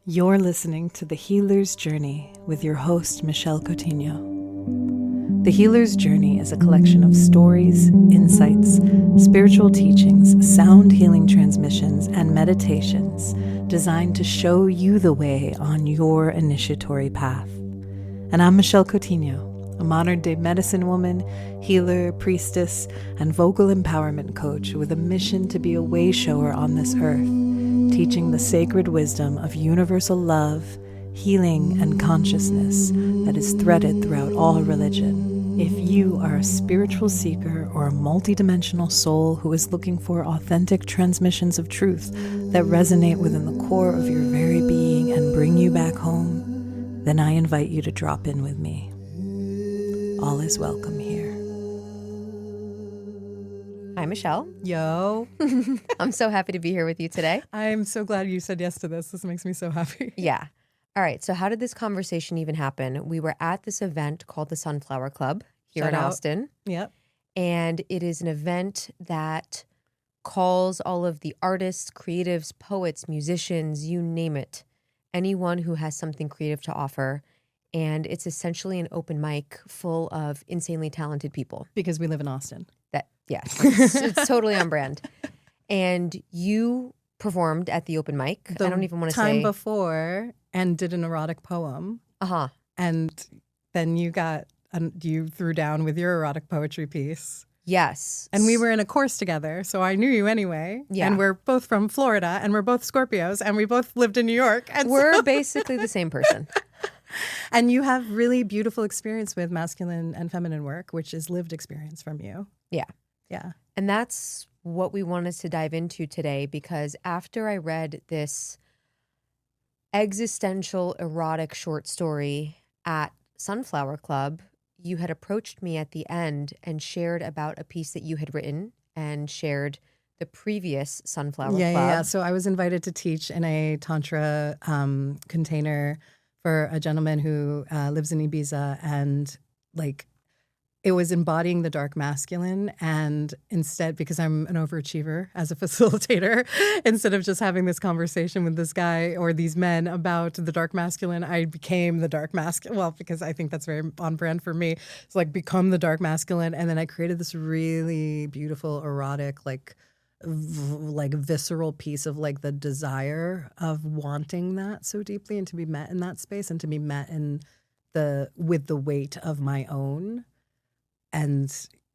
You're listening to The Healer's Journey with your host, Michelle Coutinho. The Healer's Journey is a collection of stories, insights, spiritual teachings, sound healing transmissions, and meditations designed to show you the way on your initiatory path. And I'm Michelle Coutinho, a modern-day medicine woman, healer, priestess, and vocal empowerment coach with a mission to be a way shower on this earth, teaching the sacred wisdom of universal love, healing, and consciousness that is threaded throughout all religion. If you are a spiritual seeker or a multidimensional soul who is looking for authentic transmissions of truth that resonate within the core of your very being and bring you back home, then I invite you to drop in with me. All is welcome here. Hi, Michelle. Yo. I'm so happy to be here with you today. I'm so glad you said yes to this. This makes me so happy. Yeah. All right. So how did this conversation even happen? We were at this event called the Sunflower Club here Shout in out. Austin. Yep. And it is an event that calls all of the artists, creatives, poets, musicians, you name it, anyone who has something creative to offer. And it's essentially an open mic full of insanely talented people. Because we live in Austin. Yes, it's totally on brand. And you performed at the open mic. I don't even want to say. Time before, and did an erotic poem. Uh-huh. And then you threw down with your erotic poetry piece. Yes. And we were in a course together, so I knew you anyway. Yeah. And we're both from Florida, and we're both Scorpios, and we both lived in New York. And we're basically the same person. And you have really beautiful experience with masculine and feminine work, which is lived experience from you. Yeah. Yeah. And that's what we wanted to dive into today, because after I read this existential erotic short story at Sunflower Club, you had approached me at the end and shared about a piece that you had written and shared the previous Sunflower Club. Yeah. So I was invited to teach in a Tantra container for a gentleman who lives in Ibiza, and it was embodying the dark masculine. And instead, because I'm an overachiever as a facilitator, instead of just having this conversation with this guy or these men about the dark masculine, I became the dark masculine. Well, because I think that's very on brand for me. It's become the dark masculine. And then I created this really beautiful, erotic, visceral piece of the desire of wanting that so deeply, and to be met in that space, and to be met with the weight of my own. And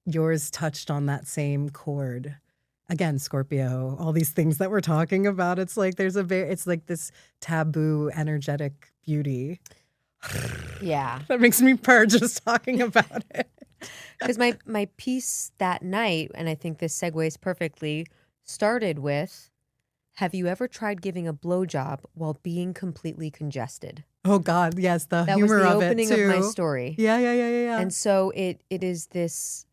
yours touched on that same chord. Again, Scorpio, all these things that we're talking about. It's it's this taboo, energetic beauty. Yeah. That makes me purr just talking about it. Because my piece that night, and I think this segues perfectly, started with, have you ever tried giving a blowjob while being completely congested? Oh God, yes, the that humor was the of opening it too. of my story. Yeah. And so it is this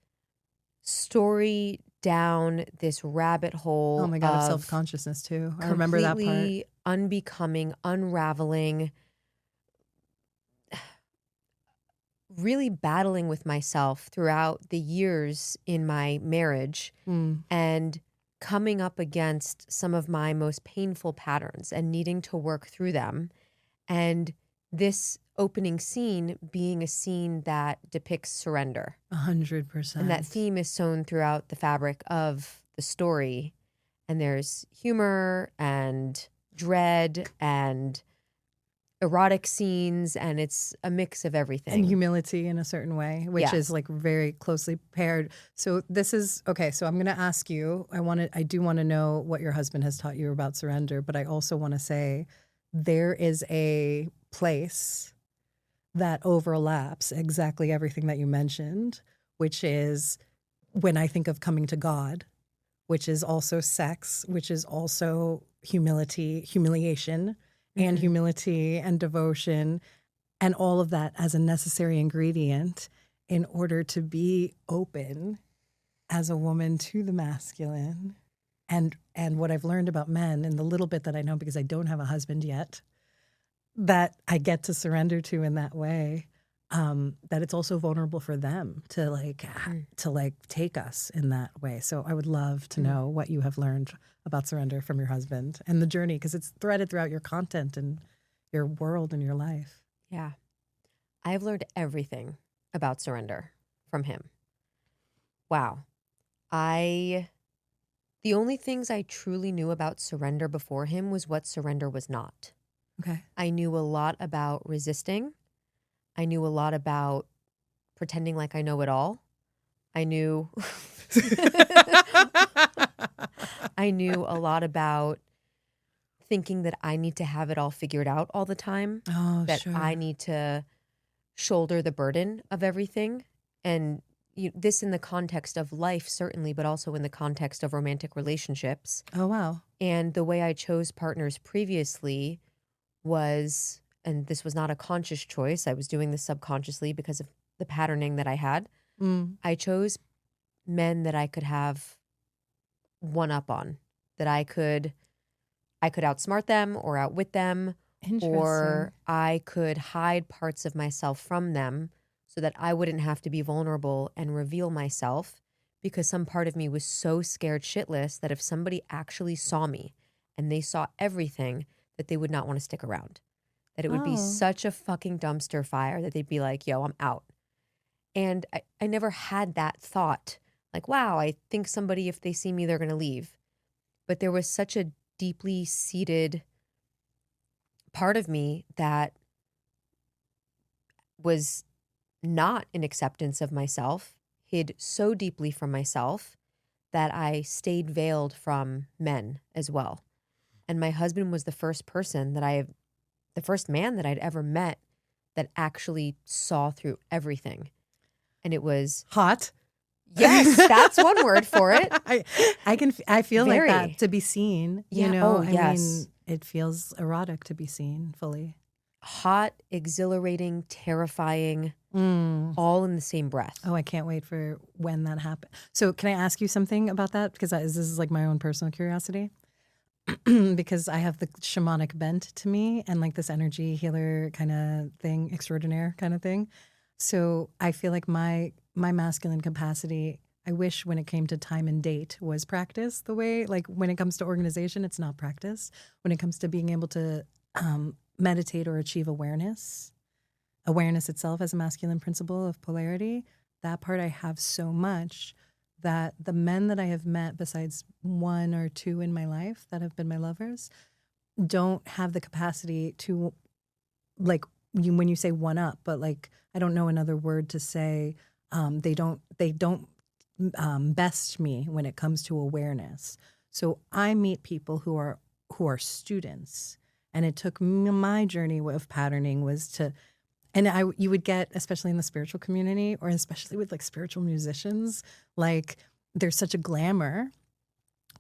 story down this rabbit hole. Oh my God, of self-consciousness too. I remember that part. Completely unbecoming, unraveling, really battling with myself throughout the years in my marriage, and coming up against some of my most painful patterns and needing to work through them. And this opening scene being a scene that depicts surrender. 100%. And that theme is sewn throughout the fabric of the story. And there's humor and dread and erotic scenes, and it's a mix of everything. And humility in a certain way, which is very closely paired. So this is, okay, so I'm going to ask you, I do want to know what your husband has taught you about surrender, but I also want to say there is a place that overlaps exactly everything that you mentioned, which is when I think of coming to God, which is also sex, which is also humiliation, and humility and devotion, and all of that as a necessary ingredient in order to be open as a woman to the masculine. And what I've learned about men, and the little bit that I know, because I don't have a husband yet, that I get to surrender to in that way, that it's also vulnerable for them to take us in that way. So I would love to know what you have learned about surrender from your husband and the journey, because it's threaded throughout your content and your world and your life. Yeah. I've learned everything about surrender from him. Wow. The only things I truly knew about surrender before him was what surrender was not. Okay. I knew a lot about resisting. I knew a lot about pretending like I know it all. I knew I knew a lot about thinking that I need to have it all figured out all the time, Oh, that sure. I need to shoulder the burden of everything. And this in the context of life, certainly, but also in the context of romantic relationships. Oh, wow. And the way I chose partners previously was, and this was not a conscious choice, I was doing this subconsciously because of the patterning that I had. I chose men that I could have one up on, that I could outsmart them or outwit them, or I could hide parts of myself from them so that I wouldn't have to be vulnerable and reveal myself, because some part of me was so scared shitless that if somebody actually saw me and they saw everything, that they would not want to stick around. That it would be such a fucking dumpster fire that they'd be like, yo, I'm out. And I never had that thought, like, wow, I think somebody, if they see me, they're going to leave. But there was such a deeply seated part of me that was not an acceptance of myself, hid so deeply from myself that I stayed veiled from men as well. And my husband was the first man that I'd ever met that actually saw through everything. And it was hot. Yes, that's one word for it. I feel Very. like that, to be seen. Yeah. You know, Oh, yes. I mean, it feels erotic to be seen fully. Hot, exhilarating, terrifying, all in the same breath. Oh, I can't wait for when that happens. So can I ask you something about that? Because this is like my own personal curiosity. Because I have the shamanic bent to me and like this energy healer kind of thing, extraordinaire kind of thing. So I feel like my masculine capacity, I wish when it came to time and date, was practice the way, like when it comes to organization, it's not practice. When it comes to being able to meditate or achieve awareness itself as a masculine principle of polarity, that part I have so much that the men that I have met, besides one or two in my life that have been my lovers, don't have the capacity to, like, when you say one up, but like, I don't know another word to say, they don't best me when it comes to awareness. So I meet people who are students, and it took my journey of patterning was to, and you would get, especially in the spiritual community, or especially with like spiritual musicians, like there's such a glamour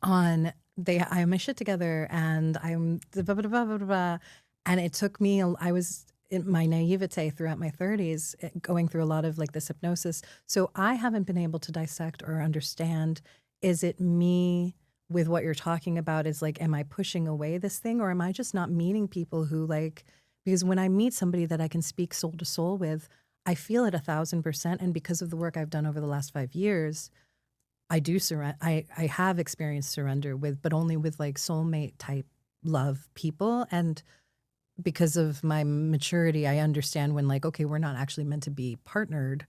on I have my shit together and I'm blah, blah, blah, blah, blah. And it took me, I was in my naivete throughout my 30s, going through a lot of like this hypnosis. So I haven't been able to dissect or understand, is it me with what you're talking about is like, am I pushing away this thing, or am I just not meeting people who like, because when I meet somebody that I can speak soul to soul with, I feel it 1,000%. And because of the work I've done over the last 5 years, I do surrender. I have experienced surrender but only with like soulmate type love people. And because of my maturity, I understand when like, okay, we're not actually meant to be partnered,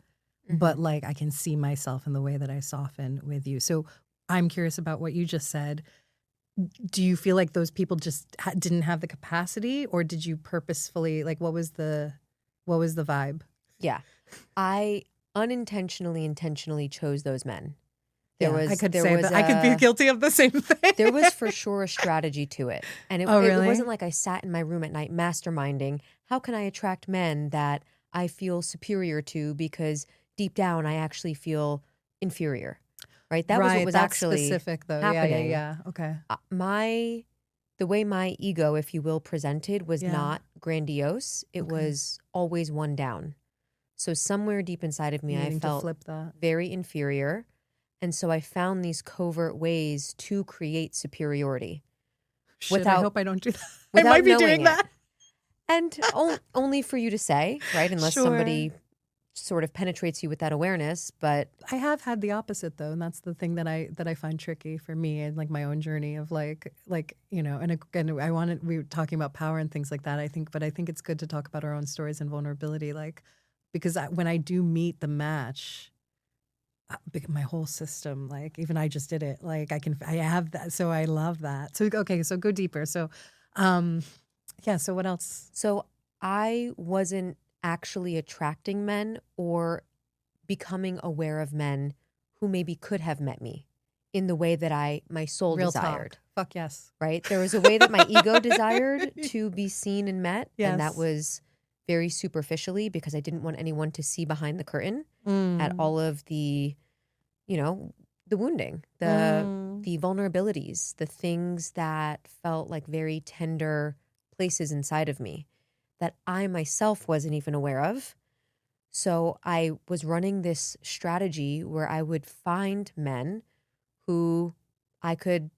but like I can see myself in the way that I soften with you. So I'm curious about what you just said. Do you feel like those people just didn't have the capacity, or did you purposefully, like, what was the vibe? Yeah. I intentionally chose those men. I could be guilty of the same thing. There was for sure a strategy to it. And really? It wasn't like I sat in my room at night masterminding, how can I attract men that I feel superior to because deep down I actually feel inferior. Right? That was what was actually specific though. happening. Yeah. Okay. The way my ego, if you will, presented was not grandiose. It was always one down. So somewhere deep inside of me, I felt very inferior. And so I found these covert ways to create superiority. Shit, I hope I don't do that. I might be doing that. And only for you to say, right? Unless somebody sort of penetrates you with that awareness. But I have had the opposite though, and that's the thing that I find tricky for me and like my own journey of like you know, and again, we were talking about power and things like that. I think it's good to talk about our own stories and vulnerability, like because when I do meet the match, my whole system, like even I just did it, like I have that, so I love that. So okay, so go deeper. So, yeah. So what else? so I wasn't actually attracting men or becoming aware of men who maybe could have met me in the way that my soul Real desired. talk. Fuck yes. Right? There was a way that my ego desired to be seen and met. Yes. And that was very superficially because I didn't want anyone to see behind the curtain at Mm. all of the, you know, the wounding, the vulnerabilities, the things that felt like very tender places inside of me that I myself wasn't even aware of. So I was running this strategy where I would find men who I could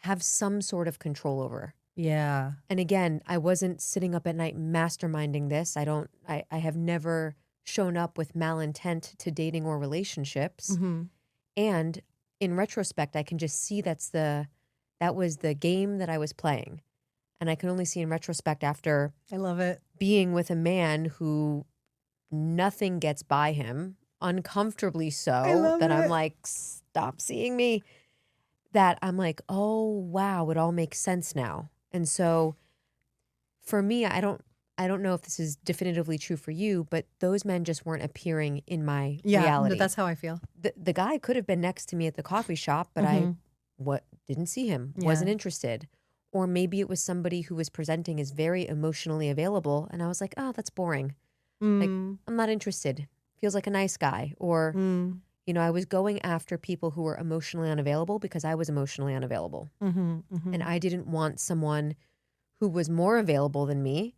have some sort of control over. Yeah. And again, I wasn't sitting up at night masterminding this. I have never shown up with malintent to dating or relationships. Mm-hmm. And in retrospect, I can just see that was the game that I was playing. And I can only see in retrospect after I love it. being with a man who nothing gets by him, uncomfortably so, that I'm like, stop seeing me. That I'm like, oh, wow, it all makes sense now. And so for me, I don't know if this is definitively true for you, but those men just weren't appearing in my reality. Yeah, that's how I feel. The guy could have been next to me at the coffee shop, but I didn't see him, wasn't interested. Or maybe it was somebody who was presenting as very emotionally available, and I was like, oh, that's boring. Like, I'm not interested. Feels like a nice guy. Or, you know, I was going after people who were emotionally unavailable because I was emotionally unavailable. And I didn't want someone who was more available than me,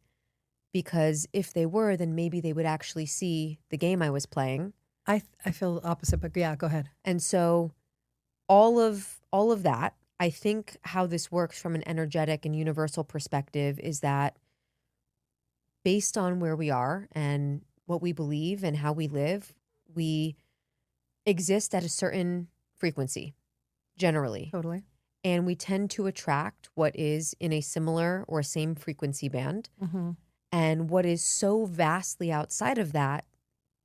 because if they were, then maybe they would actually see the game I was playing. I feel the opposite, but yeah, go ahead. And so all of that, I think how this works from an energetic and universal perspective is that based on where we are and what we believe and how we live, we exist at a certain frequency, generally. Totally. And we tend to attract what is in a similar or same frequency band. And what is so vastly outside of that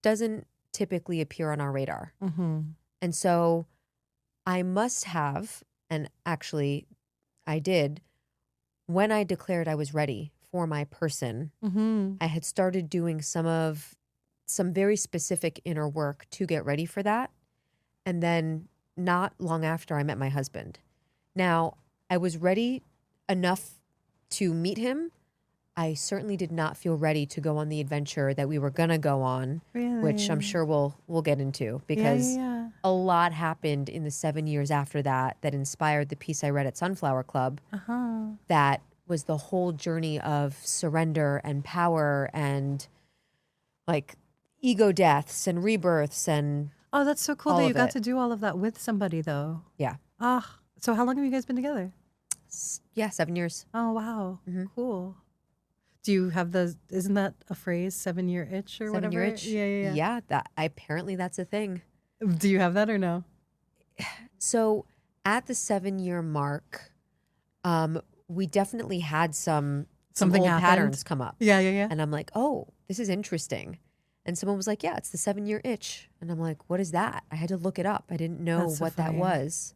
doesn't typically appear on our radar. And so I must have, and actually I did, when I declared I was ready for my person, I had started doing some very specific inner work to get ready for that. And then not long after, I met my husband. Now, I was ready enough to meet him. I certainly did not feel ready to go on the adventure that we were going to go on, which I'm sure we'll get into, because a lot happened in the 7 years after that inspired the piece I read at Sunflower Club. That was the whole journey of surrender and power and like ego deaths and rebirths and oh, that's so cool that you got to do all of that with somebody though. Yeah. So how long have you guys been together? Yeah, 7 years. Oh, wow. Cool. Do you have isn't that a phrase, 7-year itch or whatever? 7-year itch. Yeah, apparently that's a thing. Do you have that or no? So at the 7-year mark, we definitely had some Something old happened. patterns come up. Yeah. And I'm like, oh, this is interesting. And someone was like, yeah, it's the 7-year itch. And I'm like, what is that? I had to look it up. I didn't know what that was.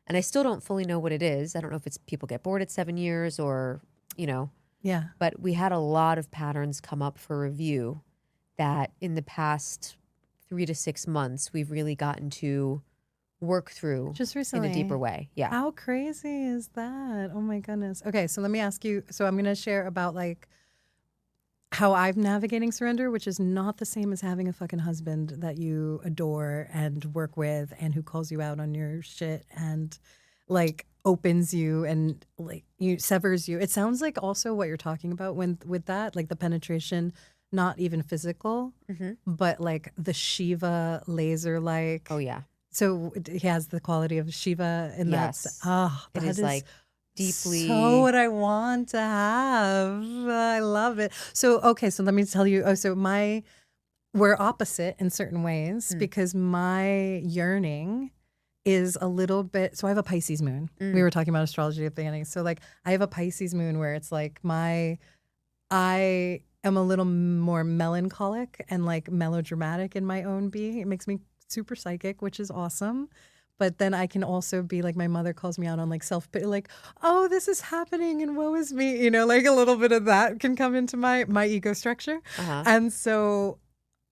And I still don't fully know what it is. I don't know if it's people get bored at 7 years or, you know. Yeah. But we had a lot of patterns come up for review that in the past 3 to 6 months, we've really gotten to work through just recently in a deeper way. Yeah. How crazy is that? Oh my goodness. Okay. So let me ask you, so I'm going to share about like how I'm navigating surrender, which is not the same as having a fucking husband that you adore and work with and who calls you out on your shit and like opens you and like you severs you. It sounds like also what you're talking about with that, like the penetration, not even physical, but like the Shiva laser like. Oh yeah. So he has the quality of Shiva and yes. That is like deeply so what I want to have. I love it. So okay, so let me tell you. Oh, so my we're opposite in certain ways because my yearning is a little bit, so I have a Pisces moon. We were talking about astrology at the beginning. So like I have a Pisces moon where it's like I am a little more melancholic and like melodramatic in my own being. It makes me super psychic, which is awesome. But then I can also be like, my mother calls me out on like self-pity, like, oh, this is happening and woe is me. You know, like a little bit of that can come into my ego structure. And so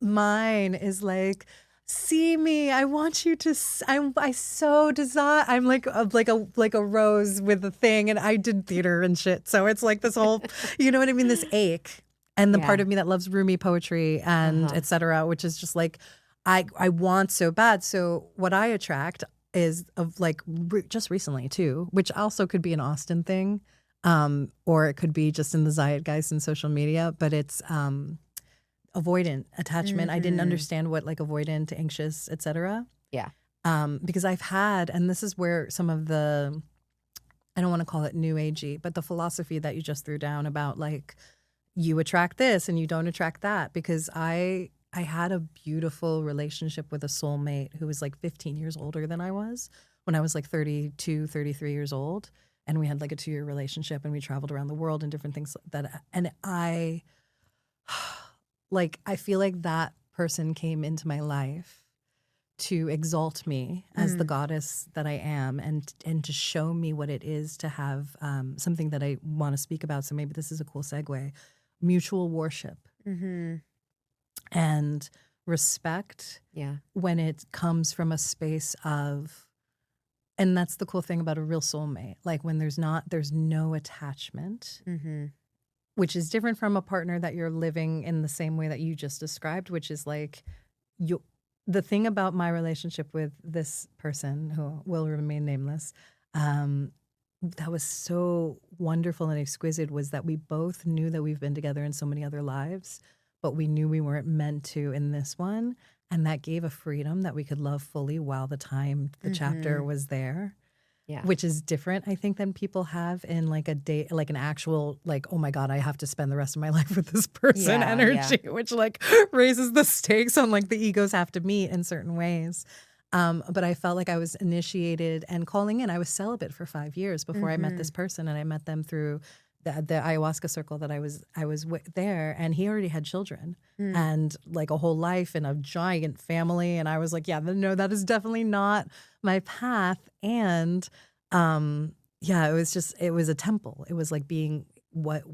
mine is like, see me. I want you to. I so desire. I'm like a rose with a thing, and I did theater and shit. So it's like this whole, you know what I mean? This ache, and the part of me that loves Rumi poetry and etc., which is just like, I want so bad. So what I attract is of like just recently too, which also could be an Austin thing, or it could be just in the zeitgeist and social media. But it's avoidant attachment. I didn't understand what like avoidant, anxious, etc. Yeah. Because I've had, and this is where some of the, I don't want to call it new agey, but the philosophy that you just threw down about like you attract this and you don't attract that. Because I had a beautiful relationship with a soulmate who was like 15 years older than I was when I was like 32, 33 years old. And we had like a 2-year relationship and we traveled around the world and different things that, and I feel like that person came into my life to exalt me as the goddess that I am and to show me what it is to have something that I want to speak about. So maybe this is a cool segue. Mutual worship and respect when it comes from a space of, and that's the cool thing about a real soulmate. Like when there's no attachment. Which is different from a partner that you're living in the same way that you just described, which is like the thing about my relationship with this person who will remain nameless, that was so wonderful and exquisite was that we both knew that we've been together in so many other lives, but we knew we weren't meant to in this one. And that gave a freedom that we could love fully while the chapter was there. Yeah. Which is different, I think, than people have in like a date, like an actual, like, oh my God, I have to spend the rest of my life with this person energy, which like raises the stakes on like the egos have to meet in certain ways. But I felt like I was initiated and calling in. I was celibate for 5 years before I met this person, and I met them through the ayahuasca circle that I was there, and he already had children and like a whole life and a giant family, and I was like, yeah, no, that is definitely not my path. And it was a temple. It was like being what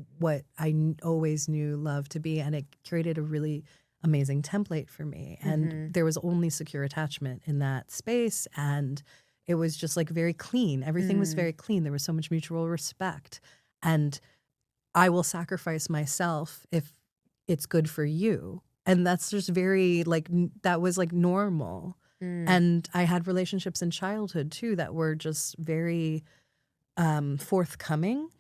I always knew love to be, and it created a really amazing template for me. And there was only secure attachment in that space, and it was just like very clean. Everything was very clean. There was so much mutual respect. And I will sacrifice myself if it's good for you. And that's just very like, that was like normal. And I had relationships in childhood too that were just very forthcoming.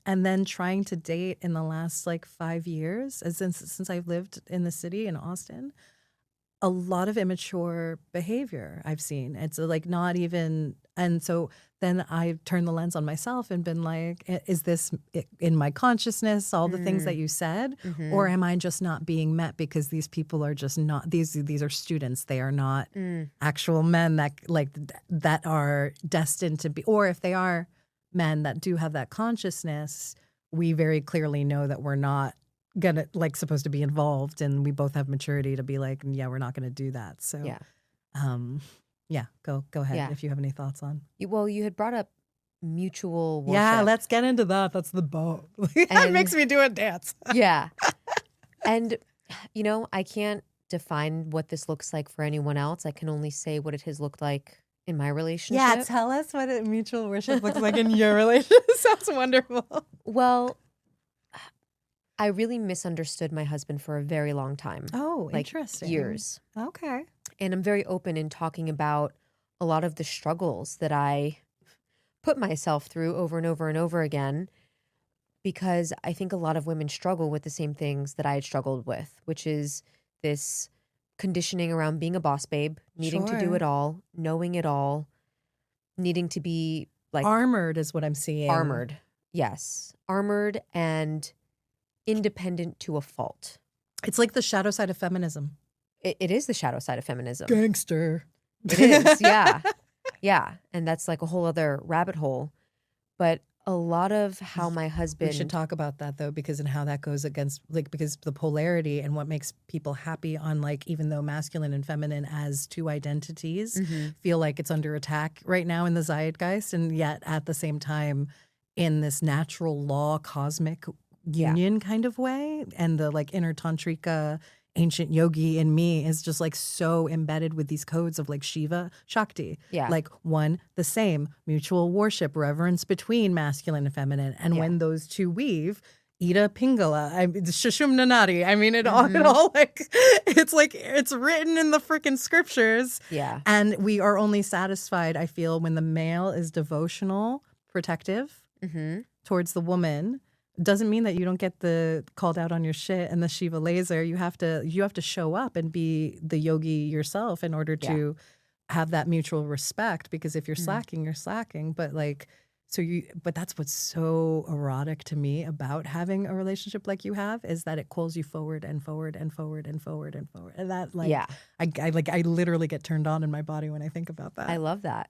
And then trying to date in the last like 5 years, since I've lived in the city in Austin, a lot of immature behavior I've seen. It's like not even, and so then I turned the lens on myself and been like, is this in my consciousness, all the things that you said, or am I just not being met because these people are just not, these are students, they are not actual men that are destined to be, or if they are men that do have that consciousness, we very clearly know that we're not gonna like supposed to be involved, and we both have maturity to be like, yeah, we're not gonna do that. So go ahead if you have any thoughts on. Well, you had brought up mutual worship. Yeah, let's get into that. That's the boat. That makes me do a dance. Yeah. And you know, I can't define what this looks like for anyone else. I can only say what it has looked like in my relationship. Yeah, tell us what mutual worship looks like in your relationship. Sounds wonderful. Well, I really misunderstood my husband for a very long time. Oh, like interesting. Years. Okay. And I'm very open in talking about a lot of the struggles that I put myself through over and over and over again, because I think a lot of women struggle with the same things that I had struggled with, which is this conditioning around being a boss babe, needing to do it all, knowing it all, needing to be like armored is what I'm seeing. Armored. Yes. Armored and independent to a fault. It's like the shadow side of feminism. It is the shadow side of feminism. Gangster. It is, yeah. Yeah. And that's like a whole other rabbit hole. But a lot of how my husband... We should talk about that though, because and how that goes against, like, because the polarity and what makes people happy on, like, even though masculine and feminine as two identities feel like it's under attack right now in the zeitgeist, and yet at the same time in this natural law cosmic union kind of way, and the like inner tantrika ancient yogi in me is just like so embedded with these codes of like Shiva, Shakti, like one, the same, mutual worship, reverence between masculine and feminine. And when those two weave, Ida Pingala, Shashum Nanadi, I mean, it all like, it's written in the freaking scriptures. Yeah. And we are only satisfied, I feel, when the male is devotional, protective towards the woman. Doesn't mean that you don't get the called out on your shit and the Shiva laser. You have to show up and be the yogi yourself in order to have that mutual respect. Because if you're slacking, you're slacking. But like, but that's what's so erotic to me about having a relationship like you have, is that it pulls you forward and forward and forward and forward and forward. And that like, I literally get turned on in my body when I think about that. I love that.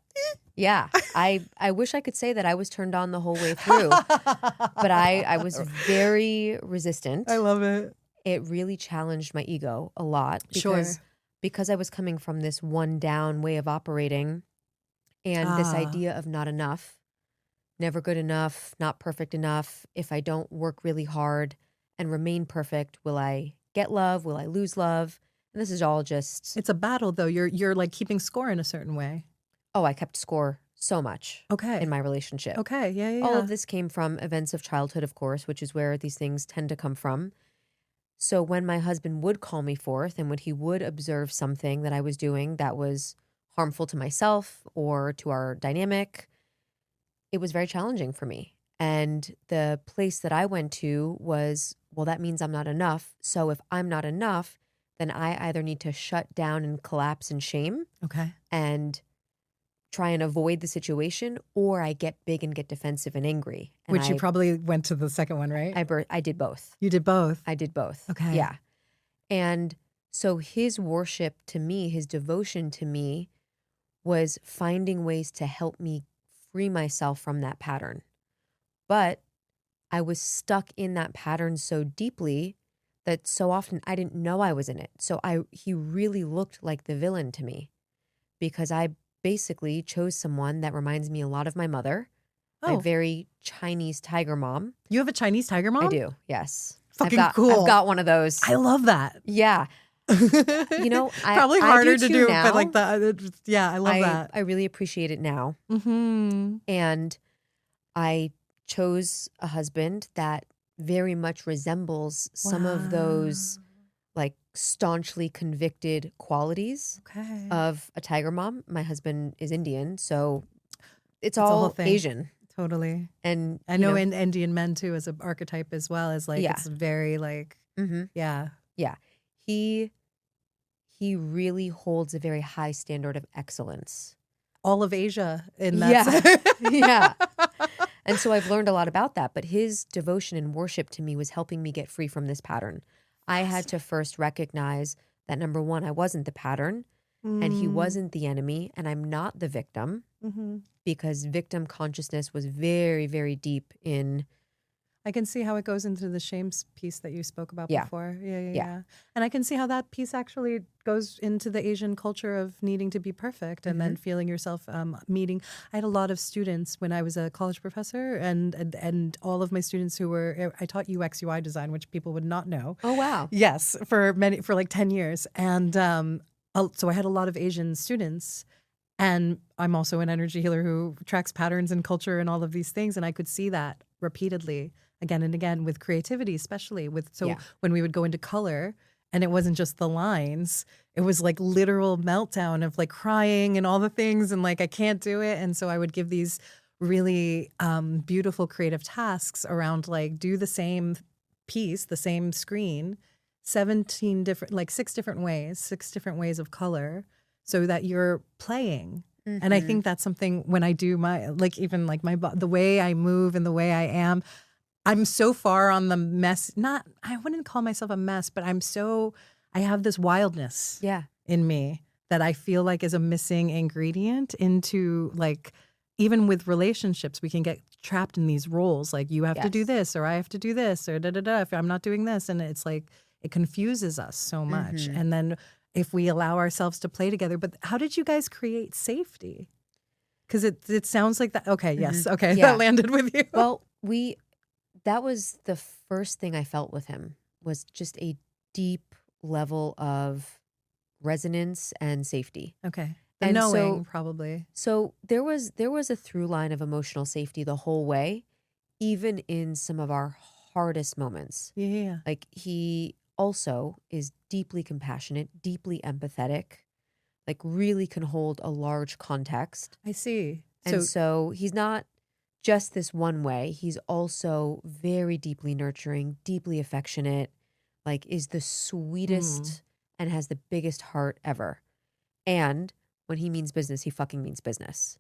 Yeah. I wish I could say that I was turned on the whole way through, but I was very resistant. I love it. It really challenged my ego a lot because I was coming from this one down way of operating, and this idea of not enough, never good enough, not perfect enough. If I don't work really hard and remain perfect, will I get love? Will I lose love? And this is all just... It's a battle though. You're like keeping score in a certain way. Oh, I kept score so much in my relationship. Okay, yeah. All of this came from events of childhood, of course, which is where these things tend to come from. So when my husband would call me forth and when he would observe something that I was doing that was harmful to myself or to our dynamic, it was very challenging for me. And the place that I went to was, well, that means I'm not enough. So if I'm not enough, then I either need to shut down and collapse in shame. And try and avoid the situation, or I get big and get defensive and angry. And Which you probably went to the second one, right? I did both. You did both? I did both. Okay. Yeah. And so his worship to me, his devotion to me, was finding ways to help me free myself from that pattern. But I was stuck in that pattern so deeply that so often I didn't know I was in it. So he really looked like the villain to me, because I basically chose someone that reminds me a lot of my mother, my very Chinese tiger mom. You have a Chinese tiger mom? I do, yes. Fucking cool. I've got one of those. I love that. Yeah. You know, probably harder to do, now, but like I love that. I really appreciate it now. And I chose a husband that very much resembles some of those like staunchly convicted qualities of a tiger mom. My husband is Indian, so it's all Asian. Totally. And I know in Indian men too, as an archetype as well, as like it's very like Yeah. He really holds a very high standard of excellence. All of Asia in that sense. Yeah. And so I've learned a lot about that, but his devotion and worship to me was helping me get free from this pattern. I had to first recognize that, number one, I wasn't the pattern and he wasn't the enemy, and I'm not the victim, because victim consciousness was very, very deep in... I can see how it goes into the shame piece that you spoke about before. Yeah. And I can see how that piece actually goes into the Asian culture of needing to be perfect and then feeling yourself meeting. I had a lot of students when I was a college professor, and all of my students who were, I taught UX UI design, which people would not know. Oh, wow. Yes, for like 10 years. And so I had a lot of Asian students. And I'm also an energy healer who tracks patterns and culture and all of these things. And I could see that repeatedly again and again with creativity, especially when we would go into color and it wasn't just the lines, it was like literal meltdown of like crying and all the things and like, I can't do it. And so I would give these really beautiful creative tasks around like do the same piece, the same screen, 17 different, like 6 different ways of color, so that you're playing. And I think that's something when I do my, like even like the way I move and the way I am, I'm so far on the mess, I wouldn't call myself a mess, but I have this wildness in me that I feel like is a missing ingredient into like, even with relationships, we can get trapped in these roles. Like you have to do this, or I have to do this, or if I'm not doing this. And it's like, it confuses us so much. And then if we allow ourselves to play together, but how did you guys create safety? Because it sounds like that. Okay. Yes. Okay. That landed with you. Well, that was the first thing I felt with him, was just a deep level of resonance and safety. Okay. And knowing probably. So there was a through line of emotional safety the whole way, even in some of our hardest moments. Yeah. Like he also is deeply compassionate, deeply empathetic, like really can hold a large context. I see. And so he's not just this one way. He's also very deeply nurturing, deeply affectionate, like is the sweetest and has the biggest heart ever. And when he means business, he fucking means business.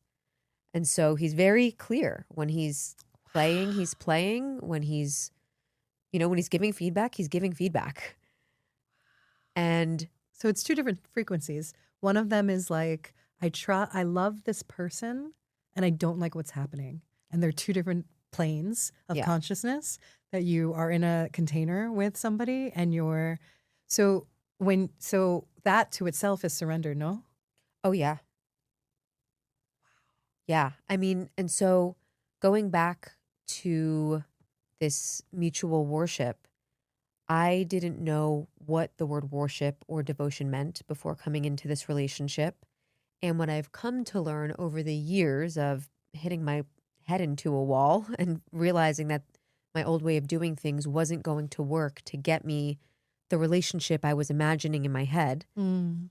And so he's very clear when he's playing, he's playing. When he's, when he's giving feedback, he's giving feedback. And so it's two different frequencies. One of them is like, I love this person and I don't like what's happening. And they're two different planes of consciousness that you are in a container with somebody and so that to itself is surrender, no? Oh, yeah. Yeah. I mean, and so going back to this mutual worship, I didn't know what the word worship or devotion meant before coming into this relationship. And what I've come to learn over the years of hitting my head into a wall and realizing that my old way of doing things wasn't going to work to get me the relationship I was imagining in my head,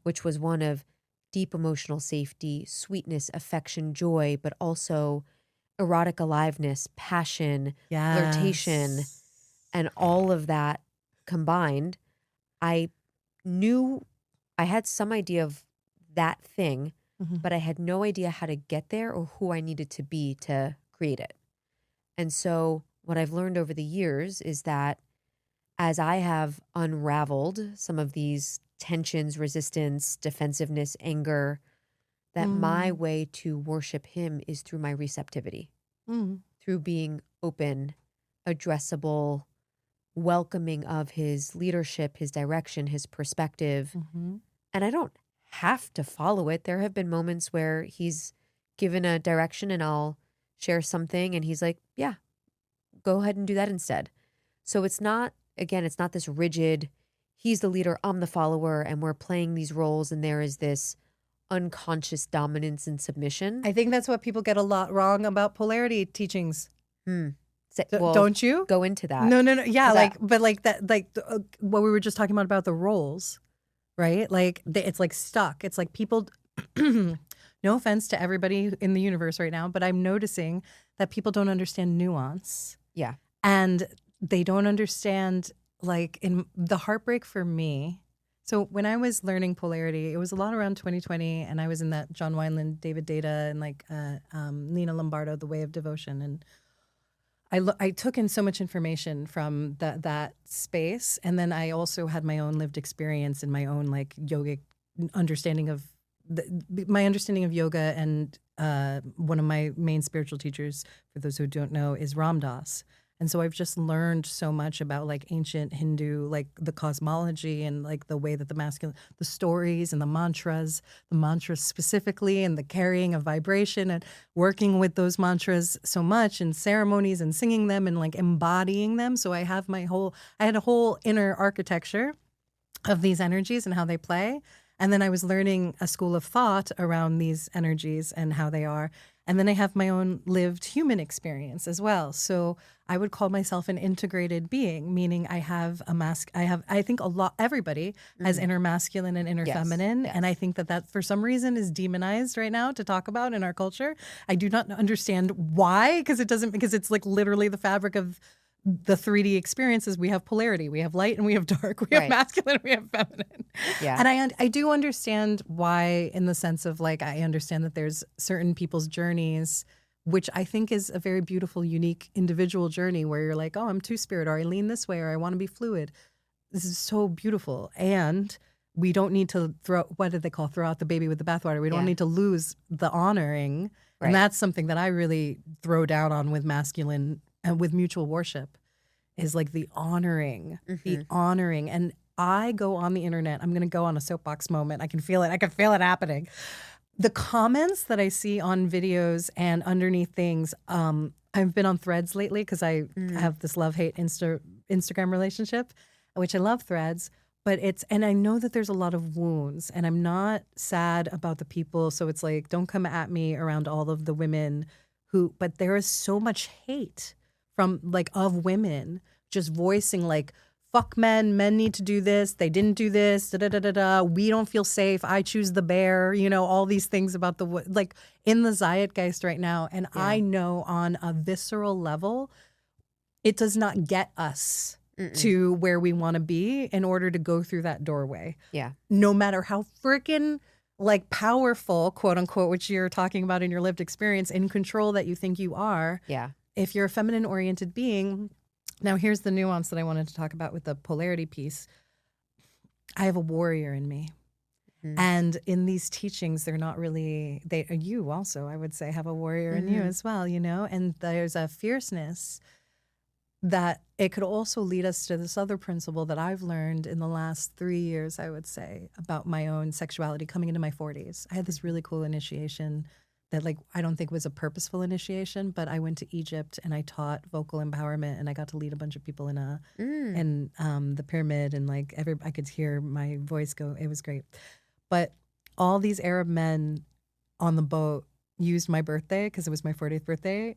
which was one of deep emotional safety, sweetness, affection, joy, but also erotic aliveness, passion, flirtation, and all of that combined. I knew I had some idea of that thing, but I had no idea how to get there or who I needed to be to create it. And so what I've learned over the years is that as I have unraveled some of these tensions, resistance, defensiveness, anger, that my way to worship him is through my receptivity, through being open, addressable, welcoming of his leadership, his direction, his perspective. And I don't have to follow it. There have been moments where he's given a direction and I'll share something and he's like, yeah, go ahead and do that instead. So it's not this rigid, he's the leader, I'm the follower, and we're playing these roles and there is this unconscious dominance and submission. I think that's what people get a lot wrong about polarity teachings. Well, don't you? Go into that. No. Yeah, what we were just talking about the roles, right? Like it's like stuck. It's like people, no offense to everybody in the universe right now, but I'm noticing that people don't understand nuance. Yeah. And they don't understand, like, in the heartbreak for me. So when I was learning polarity, it was a lot around 2020, and I was in that John Wineland, David Data, and Nina Lombardo, The Way of Devotion, and I took in so much information from that space, and then I also had my own lived experience and my own like yogic understanding of my understanding of yoga, and one of my main spiritual teachers, for those who don't know, is Ram Dass. And so I've just learned so much about like ancient Hindu, like the cosmology and like the way that the stories and the mantras specifically, and the carrying of vibration and working with those mantras so much in ceremonies and singing them and like embodying them. So I had a whole inner architecture of these energies and how they play. And then I was learning a school of thought around these energies and how they are. And then I have my own lived human experience as well. So I would call myself an integrated being, meaning I think everybody has inner masculine and inner feminine. Yes. And I think that for some reason is demonized right now to talk about in our culture. I do not understand why, because it's like literally the fabric of the 3D experiences. We have polarity, we have light and we have dark, we have masculine and we have feminine. Yeah. And I do understand why, in the sense of like, I understand that there's certain people's journeys, which I think is a very beautiful, unique individual journey where you're like, oh, I'm two-spirit, or I lean this way, or I want to be fluid. this is so beautiful. And we don't need to throw out the baby with the bathwater. We don't need to lose the honoring. Right. And that's something that I really throw down on with masculine and with mutual worship, is like the honoring, the honoring. And I go on the internet, I'm going to go on a soapbox moment. I can feel it. I can feel it happening. The comments that I see on videos and underneath things, I've been on Threads lately because I have this love-hate Instagram relationship, which I love Threads. But and I know that there's a lot of wounds, and I'm not sad about the people. So it's like, don't come at me around all of the women but there is so much hate from of women just voicing fuck men need to do this, they didn't do this, da da da da da, we don't feel safe, I choose the bear, all these things about in the zeitgeist right now. And I know on a visceral level, it does not get us to where we want to be in order to go through that doorway. Yeah. No matter how freaking powerful, quote unquote, which you're talking about in your lived experience, in control that you think you are. Yeah. If you're a feminine oriented being, now here's the nuance that I wanted to talk about with the polarity piece. I have a warrior in me. And in these teachings, they're not really, you also, I would say, have a warrior in you as well, and there's a fierceness that it could also lead us to this other principle that I've learned in the last 3 years, I would say, about my own sexuality coming into my 40s. I had this really cool initiation that I don't think was a purposeful initiation, but I went to Egypt and I taught vocal empowerment, and I got to lead a bunch of people in the pyramid, and I could hear my voice go. It was great. But all these Arab men on the boat used my birthday, because it was my 40th birthday,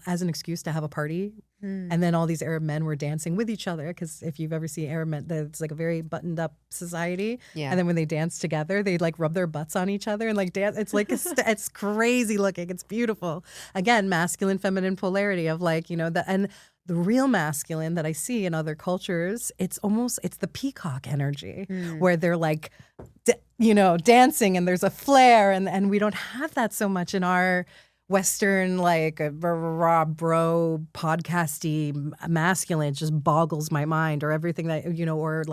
as an excuse to have a party. And then all these Arab men were dancing with each other, because if you've ever seen Arab men, it's a very buttoned up society. Yeah. And then when they dance together, they rub their butts on each other and dance. It's it's crazy looking. It's beautiful. Again, masculine, feminine polarity of and the real masculine that I see in other cultures, it's the peacock energy where they're dancing and there's a flair, and we don't have that so much in our Western, raw bro podcasty masculine. It just boggles my mind, or everything that, or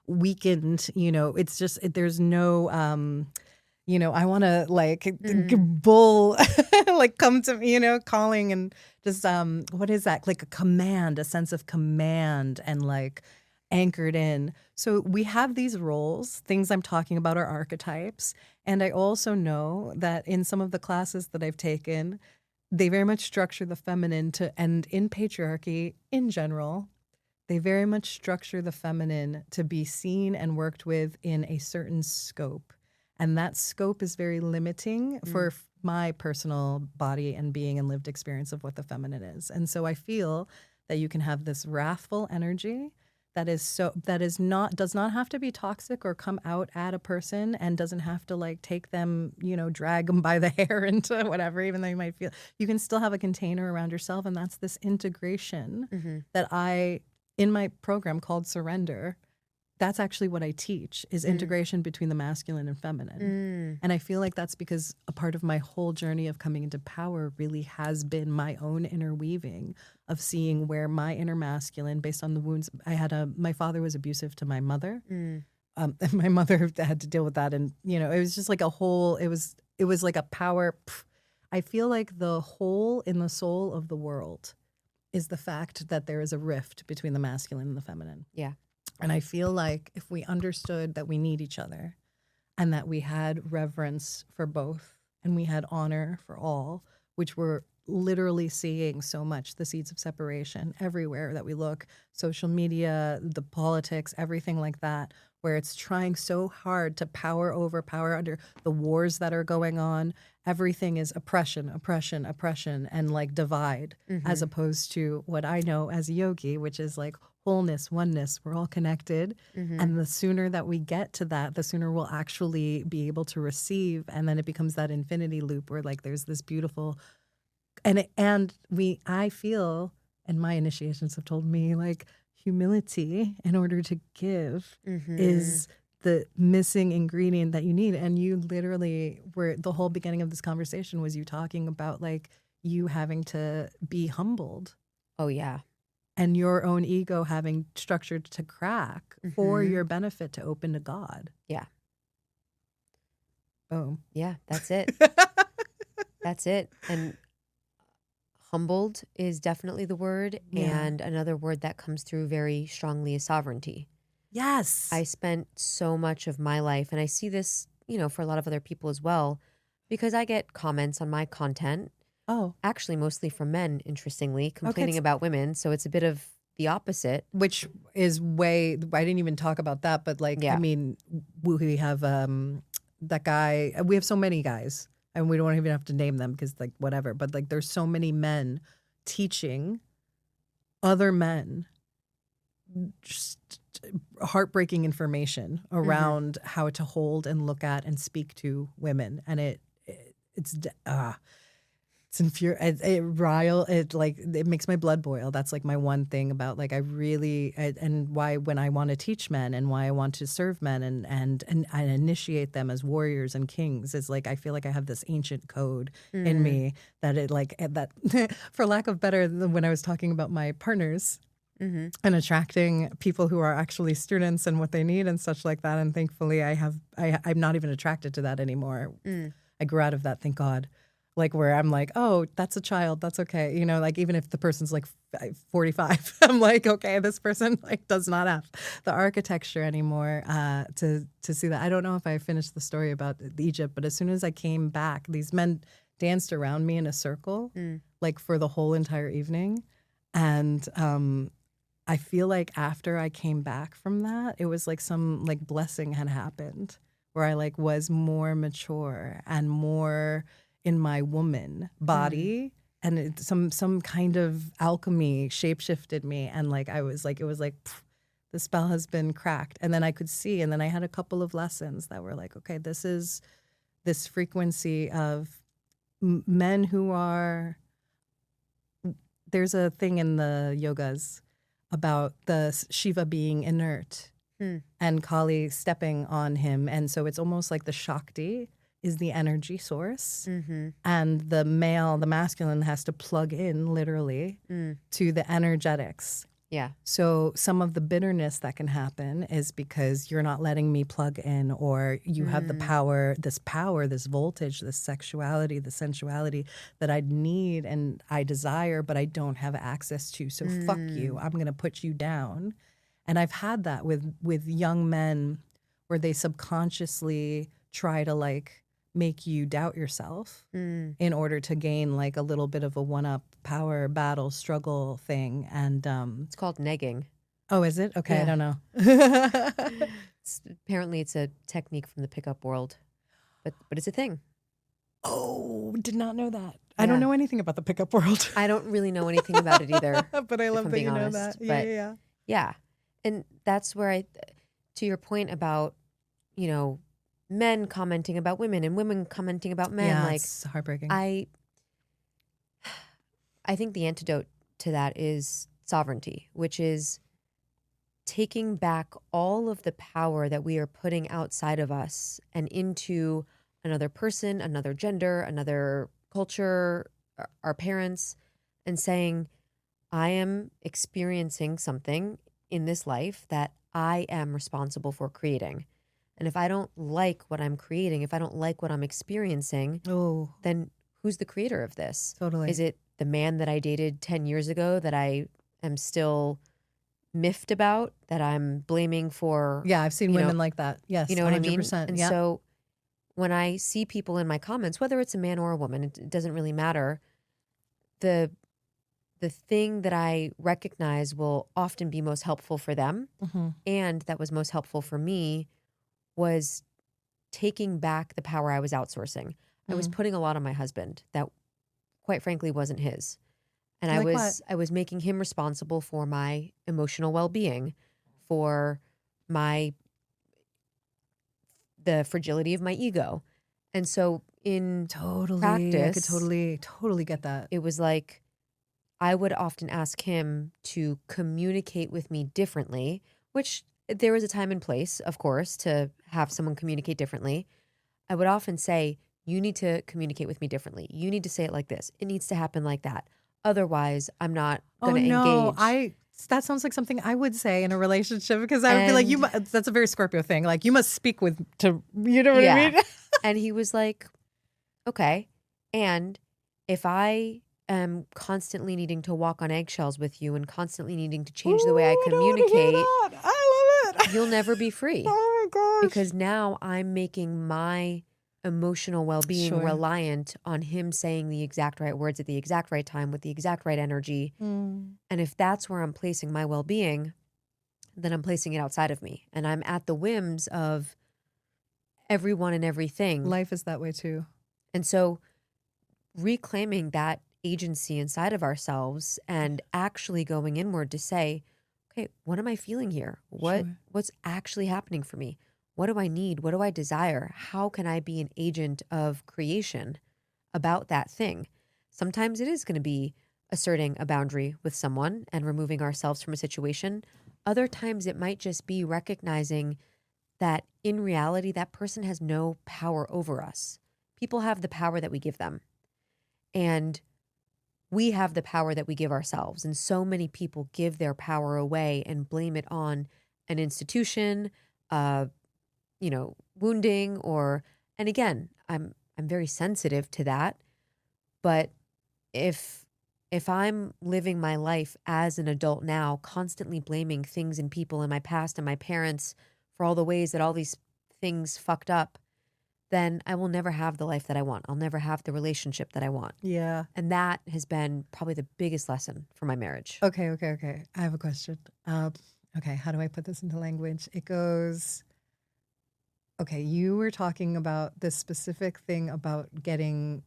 weakened, it's just, there's no, I want to bull, come to me, calling, and just, what is that? A command, a sense of command, and anchored in. So we have these roles. Things I'm talking about are archetypes. And I also know that in some of the classes that I've taken, they very much structure the feminine and in patriarchy in general, they very much structure the feminine to be seen and worked with in a certain scope. And that scope is very limiting for my personal body and being and lived experience of what the feminine is. And so I feel that you can have this wrathful energy does not have to be toxic or come out at a person, and doesn't have to take them, drag them by the hair into whatever, even though you might feel. You can still have a container around yourself, and that's this integration that in my program called Surrender, that's actually what I teach, is integration between the masculine and feminine. And I feel like that's because a part of my whole journey of coming into power really has been my own interweaving of seeing where my inner masculine, based on the wounds I had, my father was abusive to my mother. And my mother had to deal with that. And, it was just it was like a power. I feel like the hole in the soul of the world is the fact that there is a rift between the masculine and the feminine. Yeah. And I feel like if we understood that we need each other, and that we had reverence for both, and we had honor for all, which we're literally seeing so much, the seeds of separation everywhere that we look, social media, the politics, everything like that, where it's trying so hard to power over, power under, the wars that are going on. Everything is oppression, oppression, oppression, and divide, as opposed to what I know as a yogi, which is wholeness, oneness. We're all connected. And the sooner that we get to that, the sooner we'll actually be able to receive. And then it becomes that infinity loop where there's this beautiful, I feel, and my initiations have told me, humility in order to give is the missing ingredient that you need. And you literally the whole beginning of this conversation was you talking about you having to be humbled. Oh, yeah. and your own ego having structured to crack for your benefit to open to God. Yeah. Boom. Yeah, that's it. That's it. And humbled is definitely the word. Yeah. And another word that comes through very strongly is sovereignty. Yes. I spent so much of my life, and I see this, for a lot of other people as well, because I get comments on my content. Oh. Actually, mostly from men, interestingly, complaining about women. So it's a bit of the opposite. Which is I didn't even talk about that, but I mean, we have that guy, we have so many guys, and we don't even have to name them because whatever, but there's so many men teaching other men just heartbreaking information around how to hold and look at and speak to women. And it's it makes my blood boil. That's my one thing about and why when I want to teach men and why I want to serve men and initiate them as warriors and kings is I feel like I have this ancient code in me that that for lack of better than when I was talking about my partners and attracting people who are actually students and what they need and such like that. And thankfully I'm not even attracted to that anymore. I grew out of that, thank God. Where I'm oh, that's a child, that's okay. Even if the person's 45, I'm okay, this person does not have the architecture anymore to see that. I don't know if I finished the story about Egypt, but as soon as I came back, these men danced around me in a circle, for the whole entire evening. And I feel after I came back from that, it was some blessing had happened where I was more mature and more in my woman body, and some kind of alchemy shapeshifted me, and I was it was the spell has been cracked, and then I could see, and then I had a couple of lessons that were okay, this is this frequency of men who are. There's a thing in the yogas about the Shiva being inert and Kali stepping on him, and so it's almost like the Shakti is the energy source, and the masculine has to plug in literally to the energetics. Yeah. So some of the bitterness that can happen is because you're not letting me plug in, or you have the power, this voltage, this sexuality, the sensuality that I need and I desire, but I don't have access to. So fuck you. I'm going to put you down. And I've had that with young men where they subconsciously try to make you doubt yourself in order to gain a little bit of a one-up power battle struggle thing. And it's called negging. Oh, is it? Okay, yeah. I don't know. Apparently it's a technique from the pickup world, but it's a thing. Oh, did not know that. Yeah. I don't know anything about the pickup world. I don't really know anything about it either. But I love that you know that. But yeah. And that's where to your point about, men commenting about women and women commenting about men. Yeah, it's heartbreaking. I think the antidote to that is sovereignty, which is taking back all of the power that we are putting outside of us and into another person, another gender, another culture, our parents, and saying, I am experiencing something in this life that I am responsible for creating. And if I don't like what I'm creating, if I don't like what I'm experiencing, then who's the creator of this? Totally. Is it the man that I dated 10 years ago that I am still miffed about, that I'm blaming for? Yeah, I've seen women like that. Yes, you know 100%, what I mean? And so when I see people in my comments, whether it's a man or a woman, it doesn't really matter. The thing that I recognize will often be most helpful for them, and that was most helpful for me, was taking back the power I was outsourcing. I was putting a lot on my husband that, quite frankly, wasn't his. And I was making him responsible for my emotional well-being, for the fragility of my ego. And so in practice, I could totally get that. It was I would often ask him to communicate with me differently, which there was a time and place, of course, to have someone communicate differently. I would often say, you need to communicate with me differently. You need to say it like this. It needs to happen like that. Otherwise, I'm not going to engage. That sounds like something I would say in a relationship, because I would be like, And that's a very Scorpio thing. Like, you must speak you know what I yeah. mean? And he was like, okay. And if I am constantly needing to walk on eggshells with you and constantly needing to change the way I Ooh, I don't want to hear communicate, that. I love it. you'll never be free. Oh my gosh. Because now I'm making my emotional well-being Sure. reliant on him saying the exact right words at the exact right time with the exact right energy. And if that's where I'm placing my well-being, then I'm placing it outside of me. And I'm at the whims of everyone and everything. Life is that way too. And so reclaiming that agency inside of ourselves and actually going inward to say, okay, what am I feeling here? What's actually happening for me? What do I need? What do I desire? How can I be an agent of creation about that thing? Sometimes it is going to be asserting a boundary with someone and removing ourselves from a situation. Other times it might just be recognizing that in reality, that person has no power over us. People have the power that we give them. And we have the power that we give ourselves. And so many people give their power away and blame it on an institution, wounding, and again, I'm very sensitive to that. But if I'm living my life as an adult now, constantly blaming things and people in my past and my parents for all the ways that all these things fucked up, then I will never have the life that I want. I'll never have the relationship that I want. Yeah. And that has been probably the biggest lesson for my marriage. Okay. I have a question. Okay, how do I put this into language? It goes, okay, you were talking about this specific thing about getting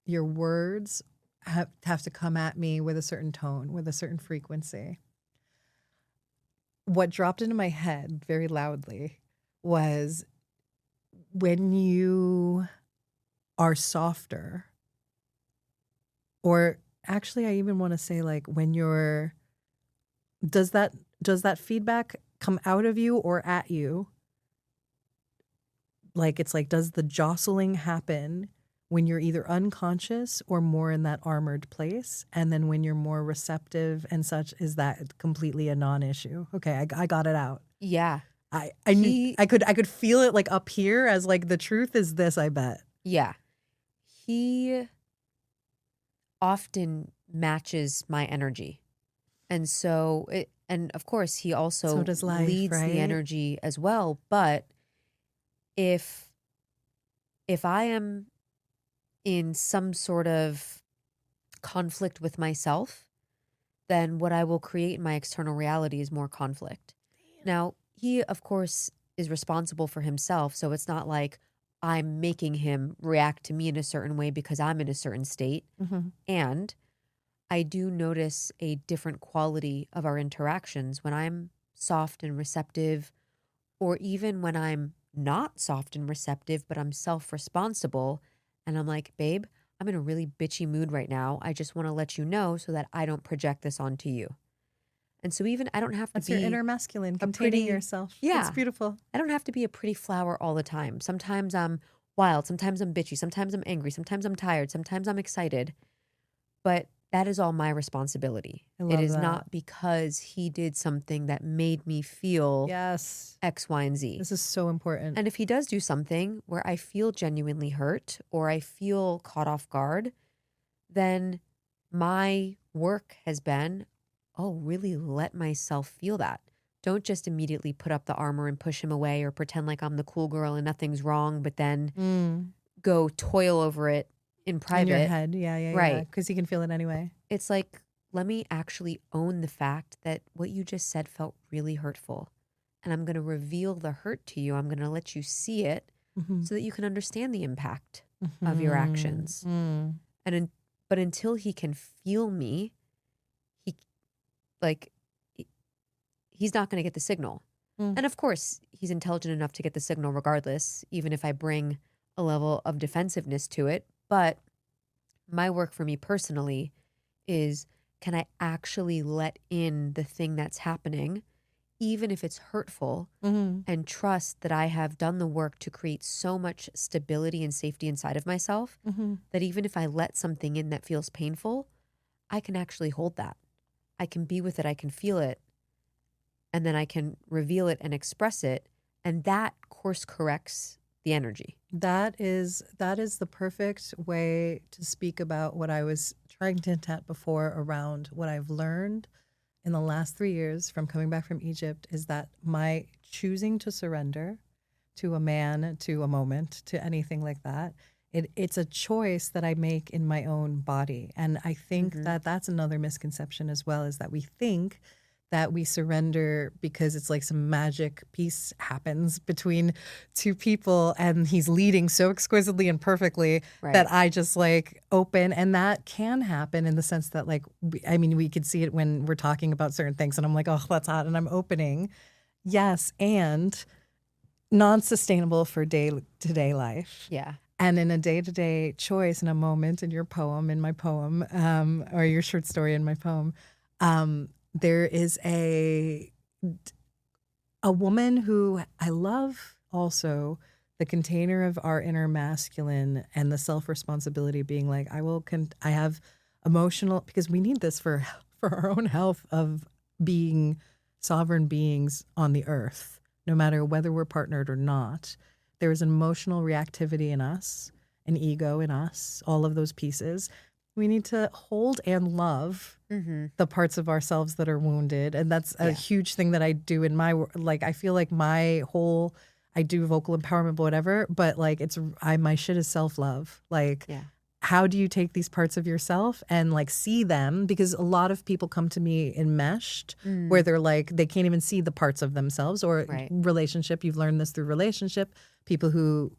your words have to come at me with a certain tone, with a certain frequency. What dropped into my head very loudly was when you are softer, or actually I even want to say like when you're, does that feedback come out of you or at you? Like, it's like, does the jostling happen when you're either unconscious or more in that armored place? And then when you're more receptive and such, is that completely a non-issue? Okay, I got it out. Yeah. I knew I could feel it like up here as like the truth is this, I bet. Yeah. He often matches my energy. And so, and of course, he also So does life, leads right? the energy as well. But if I am in some sort of conflict with myself, then what I will create in my external reality is more conflict. Now, he, of course, is responsible for himself. So it's not like I'm making him react to me in a certain way because I'm in a certain state. Mm-hmm. And I do notice a different quality of our interactions when I'm soft and receptive, or even when I'm not soft and receptive, but I'm self-responsible. And I'm like, babe, I'm in a really bitchy mood right now. I just want to let you know so that I don't project this onto you. And so even I don't have to That's be your inner masculine, a containing pretty, yourself. yeah, It's beautiful. I don't have to be a pretty flower all the time. Sometimes I'm wild. Sometimes I'm bitchy. Sometimes I'm angry. Sometimes I'm tired. Sometimes I'm excited. But that is all my responsibility. I It love is that. not because he did something that made me feel Yes. X, Y, and Z. This is so important. And if he does do something where I feel genuinely hurt or I feel caught off guard, then my work has been, really let myself feel that. Don't just immediately put up the armor and push him away or pretend like I'm the cool girl and nothing's wrong, but then go toil over it in private. In your head. Yeah. Right. Because you can feel it anyway. It's like, let me actually own the fact that what you just said felt really hurtful. And I'm going to reveal the hurt to you. I'm going to let you see it so that you can understand the impact of your actions. But until he can feel me, he's not going to get the signal. And of course, he's intelligent enough to get the signal regardless, even if I bring a level of defensiveness to it. But my work for me personally is, can I actually let in the thing that's happening, even if it's hurtful, and trust that I have done the work to create so much stability and safety inside of myself that even if I let something in that feels painful, I can actually hold that. I can be with it, I can feel it, and then I can reveal it and express it. And that course corrects the energy. That is the perfect way to speak about what I was trying to hint at before around what I've learned in the last 3 years from coming back from Egypt is that my choosing to surrender to a man, to a moment, to anything like that, it's a choice that I make in my own body. And I think that that's another misconception as well, is that we think that we surrender because it's like some magic piece happens between two people and he's leading so exquisitely and perfectly that I just like open. And that can happen in the sense that like, we could see it when we're talking about certain things and I'm like, oh, that's hot. And I'm opening. Yes. And non-sustainable for day-to-day life. Yeah. And in a day-to-day choice, in a moment, in your poem, in my poem, or your short story in my poem, there is a woman who I love also, the container of our inner masculine and the self-responsibility being like, I have emotional, because we need this for our own health of being sovereign beings on the earth, no matter whether we're partnered or not. There is an emotional reactivity in us, an ego in us, all of those pieces. We need to hold and love the parts of ourselves that are wounded. And that's a huge thing that I do in my, like, I feel like I do vocal empowerment, whatever, but like my shit is self-love. Like, how do you take these parts of yourself and like see them? Because a lot of people come to me enmeshed where they're like, they can't even see the parts of themselves or relationship. You've learned this through relationship. People who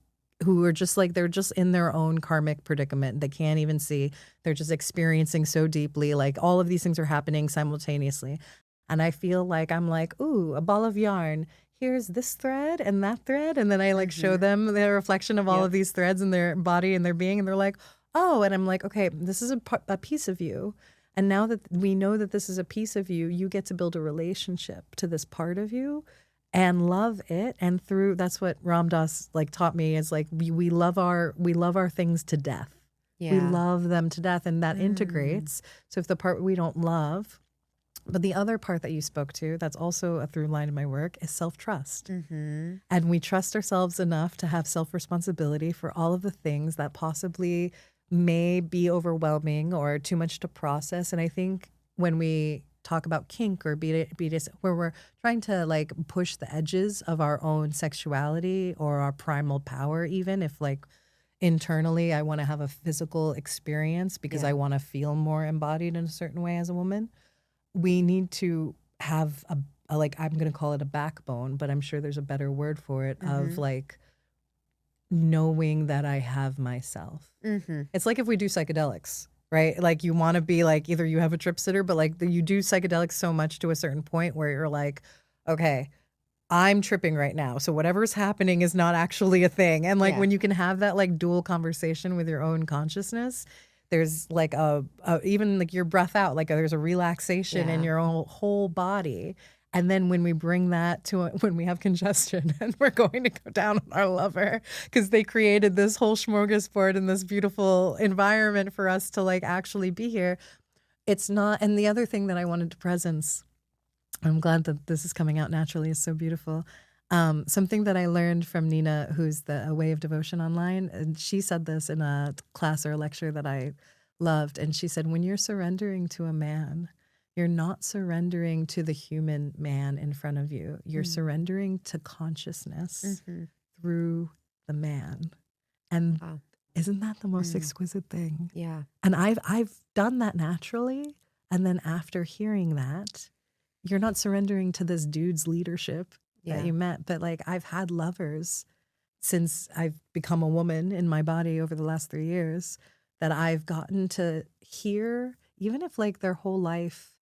are just like, they're just in their own karmic predicament. They can't even see. They're just experiencing so deeply. Like all of these things are happening simultaneously. And I feel like I'm like, ooh, a ball of yarn. Here's this thread and that thread. And then I like show them the reflection of all of these threads in their body and their being. And they're like, oh, and I'm like, okay, this is a piece of you. And now that we know that this is a piece of you, you get to build a relationship to this part of you and love it. And that's what Ram Dass like taught me, is like we love our things to death. We love them to death, and that integrates. So if the part we don't love, but the other part that you spoke to, that's also a through line in my work, is self-trust. And we trust ourselves enough to have self-responsibility for all of the things that possibly may be overwhelming or too much to process. And I think when we talk about kink or BDS, where we're trying to like push the edges of our own sexuality or our primal power, even if like internally I want to have a physical experience because I want to feel more embodied in a certain way as a woman, we need to have a like, I'm going to call it a backbone, but I'm sure there's a better word for it, of like knowing that I have myself. It's like if we do psychedelics, right? Like you want to be like, either you have a trip sitter, but like you do psychedelics so much to a certain point where you're like, okay, I'm tripping right now. So whatever's happening is not actually a thing. And like when you can have that like dual conversation with your own consciousness, there's like even like your breath out, like there's a relaxation in your whole body. And then when we bring that to when we have congestion and we're going to go down on our lover because they created this whole smorgasbord and this beautiful environment for us to like actually be here. It's not. And the other thing that I wanted to presence, I'm glad that this is coming out naturally, is so beautiful. Something that I learned from Nina, who's a Way of Devotion online, and she said this in a class or a lecture that I loved. And she said, when you're surrendering to a man, you're not surrendering to the human man in front of you. You're surrendering to consciousness through the man. And isn't that the most exquisite thing? Yeah. And I've done that naturally. And then after hearing that, you're not surrendering to this dude's leadership that you met. But like I've had lovers since I've become a woman in my body over the last 3 years that I've gotten to hear, even if like their whole life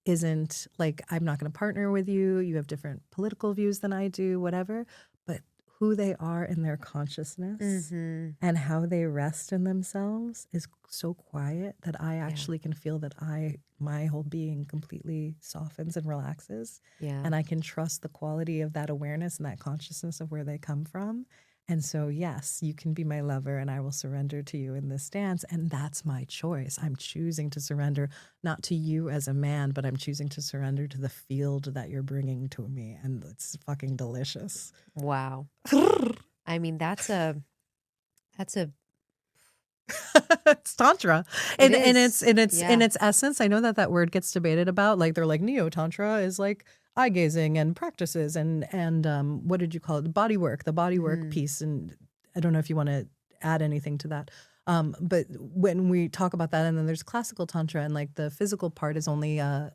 isn't like, I'm not going to partner with you, you have different political views than I do, whatever, but who they are in their consciousness and how they rest in themselves is so quiet that I actually can feel that my whole being completely softens and relaxes. And I can trust the quality of that awareness and that consciousness of where they come from. And so, yes, you can be my lover and I will surrender to you in this dance. And that's my choice. I'm choosing to surrender, not to you as a man, but I'm choosing to surrender to the field that you're bringing to me. And it's fucking delicious. Wow. I mean, that's a It's tantra, it and is. in Yeah. its essence. I know that word gets debated about. Like they're like neo tantra is like eye gazing and practices and what did you call it? The body work Mhm. piece. And I don't know if you want to add anything to that. But when we talk about that, and then there's classical tantra, and like the physical part is only a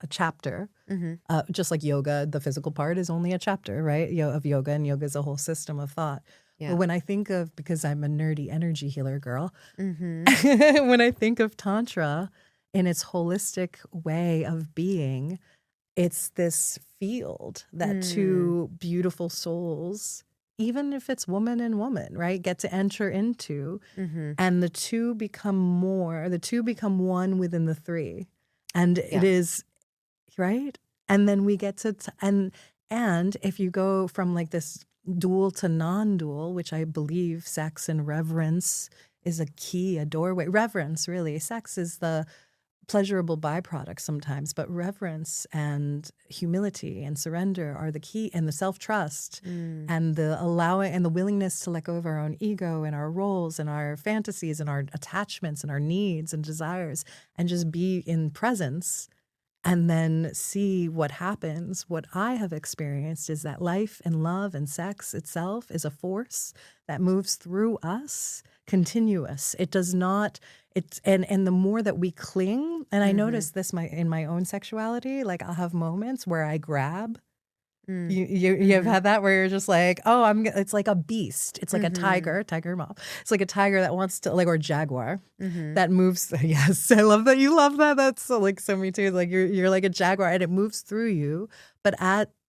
chapter. Mhm. Just like yoga, the physical part is only a chapter, right? Of yoga, and yoga is a whole system of thought. But Yeah. when I think of, because I'm a nerdy energy healer girl, Mhm. when I think of Tantra in its holistic way of being, it's this field that Mm. two beautiful souls, even if it's woman and woman, right, get to enter into. Mhm. And the two become one within the three. And it Yeah. is, right? And then we get to, and if you go from like this dual to non-dual, which I believe sex and reverence is a key, a doorway. Reverence, really. Sex is the pleasurable byproduct sometimes, but reverence and humility and surrender are the key, and the self-trust Mm. and the allowing and the willingness to let go of our own ego and our roles and our fantasies and our attachments and our needs and desires, and just be in presence and then see what happens. What I have experienced is that life and love and sex itself is a force that moves through us, continuous. It does not, it's, and the more that we cling, and I Mhm. notice this in my own sexuality, like I'll have moments where I grab. Mm. You've Mhm. had that where you're just like, oh, it's like a beast. It's like a Mhm. tiger mom. It's like a tiger that wants to, like, or jaguar Mhm. that moves. Yes, I love that you love that. That's so, like, so me too. Like you're like a jaguar and it moves through you. But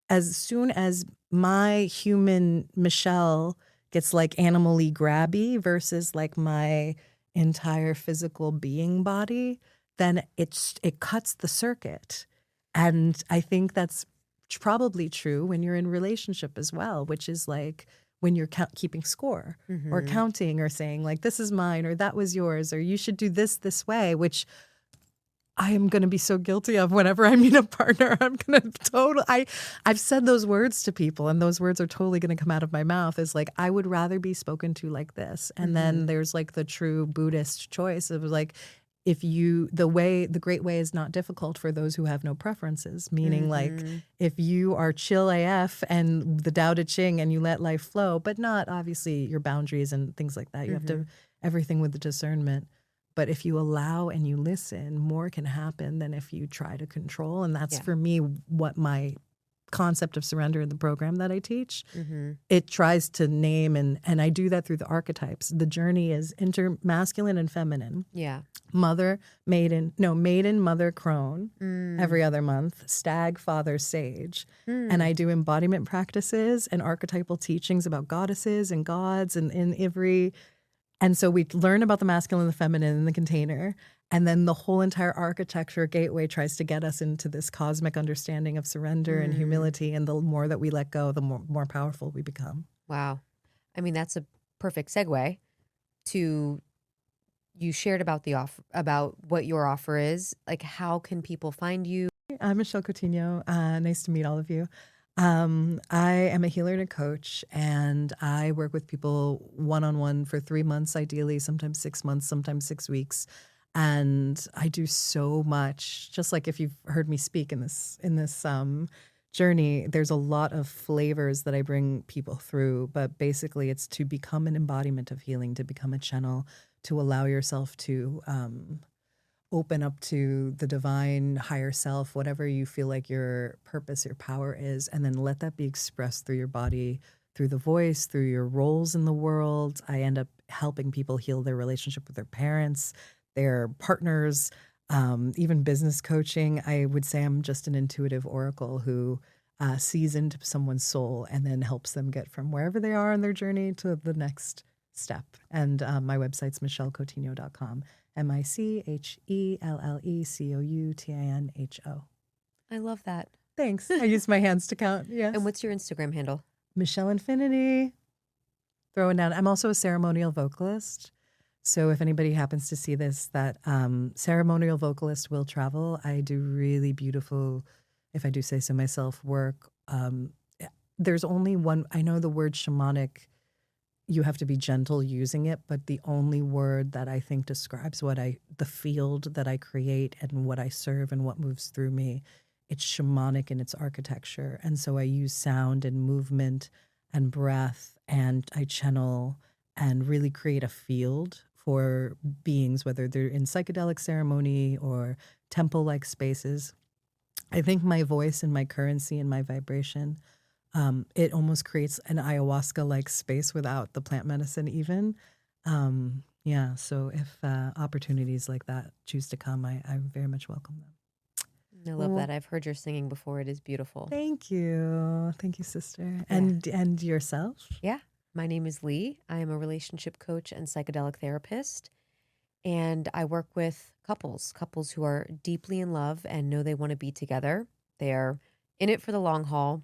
as soon as my human Michelle gets like animally grabby versus like my entire physical being body, then it cuts the circuit. And I think that's probably true when you're in relationship as well, which is like when you're keeping score or Mhm. counting or saying like, this is mine or that was yours or you should do this way, which I am going to be so guilty of whenever I meet a partner. I'm going to I've said those words to people and those words are totally going to come out of my mouth is like, I would rather be spoken to like this. And then Mhm. there's like the true Buddhist choice of like, the great way is not difficult for those who have no preferences, meaning like Mhm. if you are chill AF and the Tao Te Ching and you let life flow, but not obviously your boundaries and things like that. You have to, Mhm. everything with the discernment. But if you allow and you listen, more can happen than if you try to control. And that's Yeah. for me what my concept of surrender in the program that I teach. Mhm. It tries to name and I do that through the archetypes. The journey is masculine and feminine. Yeah. Maiden, mother, crone Mm. every other month, stag, father, sage. And Mm. I do embodiment practices and archetypal teachings about goddesses and gods and in every. And so we learn about the masculine and the feminine in the container. And then the whole entire architecture gateway tries to get us into this cosmic understanding of surrender and Mm. humility. And the more that we let go, the more powerful we become. Wow. I mean, that's a perfect segue to you shared about the offer, about what your offer is. Like, how can people find you? I'm Michelle Coutinho. Nice to meet all of you. I am a healer and a coach, and I work with people one-on-one for 3 months, ideally, sometimes 6 months, sometimes 6 weeks. And I do so much, just like if you've heard me speak in this journey, there's a lot of flavors that I bring people through. But basically, it's to become an embodiment of healing, to become a channel, to allow yourself to open up to the divine higher self, whatever you feel like your purpose, your power is, and then let that be expressed through your body, through the voice, through your roles in the world. I end up helping people heal their relationship with their parents, their partners, even business coaching. I would say I'm just an intuitive oracle who sees into someone's soul and then helps them get from wherever they are in their journey to the next step. And my website's michellecoutinho.com. MichelleCoutinho. I love that. Thanks. I use my hands to count. And Yes. what's your Instagram handle? Michelle Infinity. throwing down. I'm also a ceremonial vocalist. So if anybody happens to see this, that ceremonial vocalist will travel. I do really beautiful, if I do say so myself, work. There's only one, I know the word shamanic, you have to be gentle using it, but the only word that I think describes the field that I create and what I serve and what moves through me, it's shamanic in its architecture. And so I use sound and movement and breath, and I channel and really create a field for beings, whether they're in psychedelic ceremony or temple-like spaces. I think my voice and my currency and my vibration, it almost creates an ayahuasca-like space without the plant medicine even. Yeah, so if opportunities like that choose to come, I very much welcome them. I love that. I've heard your singing before. It is beautiful. Thank you. Thank you, sister. Yeah. And yourself? Yeah. My name is Lee. I am a relationship coach and psychedelic therapist. And I work with couples who are deeply in love and know they want to be together. They are in it for the long haul,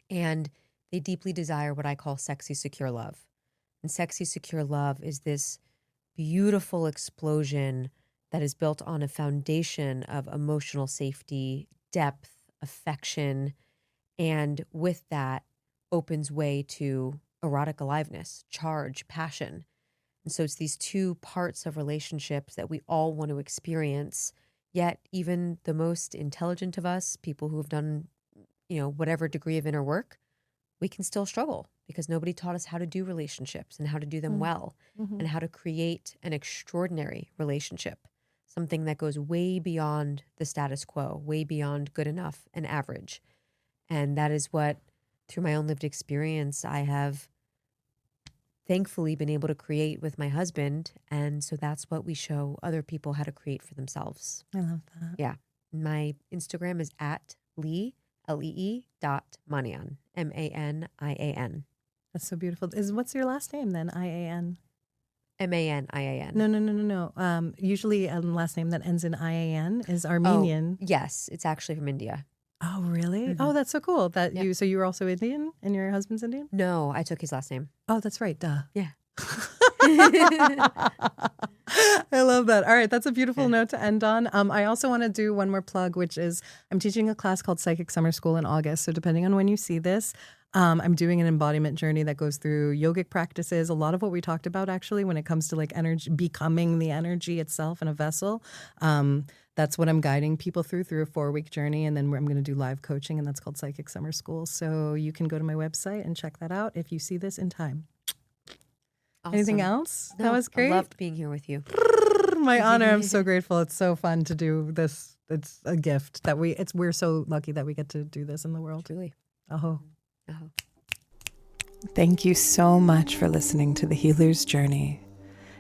and they deeply desire what I call sexy, secure love. And sexy, secure love is this beautiful explosion that is built on a foundation of emotional safety, depth, affection, and with that opens way to erotic aliveness, charge, passion. And so it's these two parts of relationships that we all want to experience, yet even the most intelligent of us, people who have done, whatever degree of inner work, we can still struggle because nobody taught us how to do relationships and how to do them well and how to create an extraordinary relationship, something that goes way beyond the status quo, way beyond good enough and average. And that is what, through my own lived experience, I have thankfully been able to create with my husband. And so that's what we show other people how to create for themselves. I love that. Yeah. My Instagram is at Lee, Lee.Manian, Manian. That's so beautiful. What's your last name then? IAN? Manian. No. Usually a last name that ends in IAN is Armenian. Oh, yes. It's actually from India. Oh, really? Oh, that's so cool. So you were also Indian and your husband's Indian? No, I took his last name. Oh, that's right. Duh. Yeah. I love that. All right. That's a beautiful note to end on. I also want to do one more plug, which is I'm teaching a class called Psychic Summer School in August. So depending on when you see this, I'm doing an embodiment journey that goes through yogic practices. A lot of what we talked about actually when it comes to like energy, becoming the energy itself in a vessel. That's what I'm guiding people through a 4-week journey. And then I'm going to do live coaching, and that's called Psychic Summer School. So you can go to my website and check that out if you see this in time. Awesome. Anything else? No, that was great. I loved being here with you. My honor. I'm so grateful. It's so fun to do this. It's a gift that we're so lucky that we get to do this in the world. Truly. Oh. Thank you so much for listening to The Healer's Journey.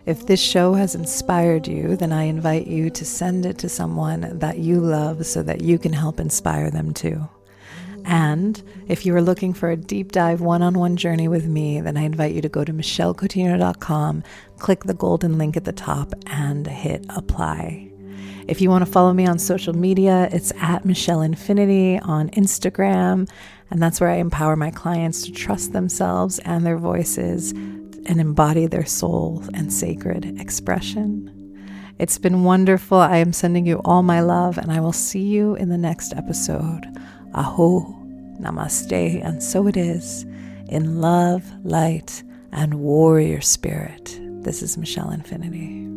If this show has inspired you, then I invite you to send it to someone that you love so that you can help inspire them too. And if you are looking for a deep dive one-on-one journey with me, then I invite you to go to michellcoutinho.com, click the golden link at the top, and hit apply. If you want to follow me on social media, it's at Michelle Infinity on Instagram, and that's where I empower my clients to trust themselves and their voices and embody their soul and sacred expression. It's been wonderful. I am sending you all my love, and I will see you in the next episode. Aho, namaste, and so it is, in love, light, and warrior spirit. This is Michelle Infinity.